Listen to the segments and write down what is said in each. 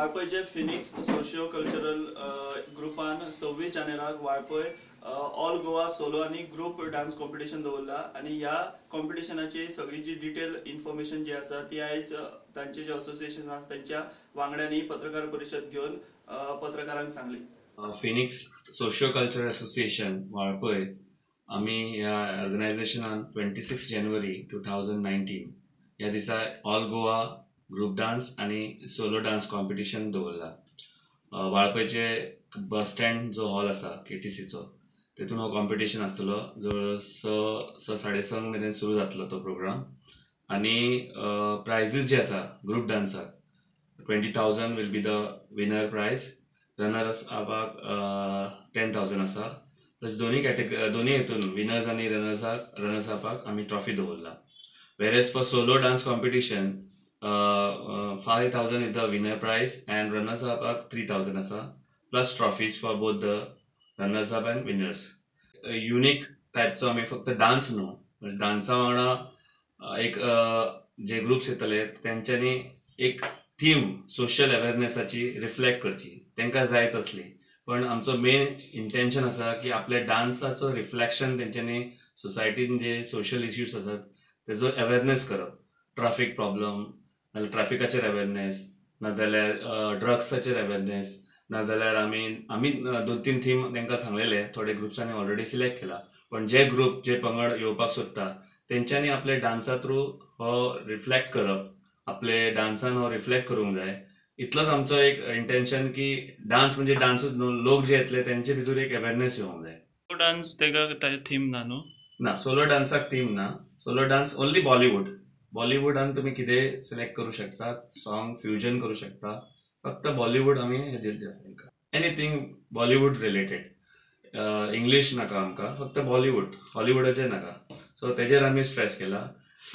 वाळपयचे Phoenix socio cultural ग्रुपान 26 जानेराक Valpoi all Goa solo आणि group dance competition दवरला आणि ह्या कॉम्पिटिशनाची सगळी जी डिटेल इन्फॉर्मेशन जी आसा ती आयज तांचे जे असोसिएशन आसा त्यांच्या वांगड्यांनी पत्रकार परिषद घेऊन पत्रकारांक सांगली. Phoenix socio cultural association Valpoi आम्ही ह्या ऑर्गनायझेशनान 26 जानेवारी 2019 ह्या दिसा ऑल गोवा ग्रुप डान्स आणि सोलो डान्स कॉम्पिटिशन दवरला. वाळपयचे बस स्टँड जो हॉल आसा KTCचो तेतून हो कॉम्पिटिशन आसतलो. जवळ 6:30 मेरेन सुरू जातलो तो प्रोग्राम. आणि प्रायजीस जे आसा ग्रुप डान्साक 20,000 will be the winner prize. Runners आपाक 10,000 आसा. प्लस दोन्ही हेतून विनर्स आणि रनर्स आपाक आम्ही ट्रॉफी दवरला. वेरेज for solo dance competition 5,000 is the winner prize and runners up 3,000 asa plus trophies for both the runners up and winners. Unique टायपचो आम्ही फक्त डान्स न्हू, म्हणजे डान्सा वांगडा एक जे ग्रुप्स येतले त्यांच्यानी एक थीम सोशल अवेअरनेसाची रिफ्लेक्ट करची, तांकां जाय तसली. पण आमचो मेन इंटेन्शन आसा की आपल्या डान्साचो रिफ्लेक्शन तेंच्यांनी सोसायटीन जे सोशल इश्यूज आसात तेजो अवेअरनेस करप. ट्रॅफिक प्रॉब्लम नाजाल्यार ट्रॅफिकाचेर अवेअरनेस, नाजाल्यार ड्रग्साचेर अवेअरनेस, नाजाल्यार आमी 2-3 थीम तांकां सांगलेले. थोडे ग्रुप्सांनी ऑलरेडी सिलेक्ट केला. पण जे ग्रुप जे पंगड येवपाक सोदता तेंच्यांनी आपले डान्सा थ्रू हो रिफ्लेक्ट करप, आपले डान्सान हो रिफ्लेक्ट करूंक जाय. इतलोच आमचो एक इंटेन्शन की डान्स म्हणजे डान्सूच न्हू, लोक जे येतले तेंचे भितर एक अवेअरनेस येवंक जाय. डान्स तेका थीम ना न्हू? ना, सोलो डान्साक थीम ना. सोलो डान्स ओन्ली बॉलिवूडान तुम्ही कितें सिलेक्ट करू शकता, सॉंग फ्युजन करू शकता. फक्त बॉलिवूड आम्ही हे दिले, एनीथिंग बॉलिवूड रिलेटेड. इंग्लिश नाका आमकां, फक्त बॉलिवूड, हॉलिवूडाचे नाका. सो तेजेर आम्ही स्ट्रेस केला.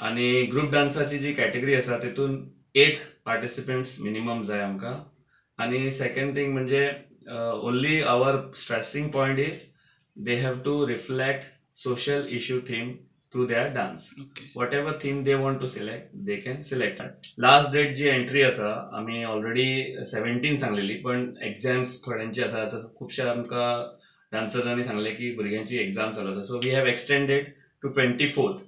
आणि ग्रुप डान्साची जी कॅटेगरी आसा तितून 8 पार्टिसिपंट्स मिनिमम जाय आमकां. आणि सेकंड थिंग म्हणजे only our stressing point is they have to reflect social issue theme through their dance. Whatever theme they want to select, they can select that. Last date जी entry आसा आम्ही already 17 सांगलेली, पण exams थोड्यांची आसा. तर खुबशा आमकां डान्सर्सांनी सांगले की भुरग्यांची एक्झाम चालू आसा. So we have extended to 24th.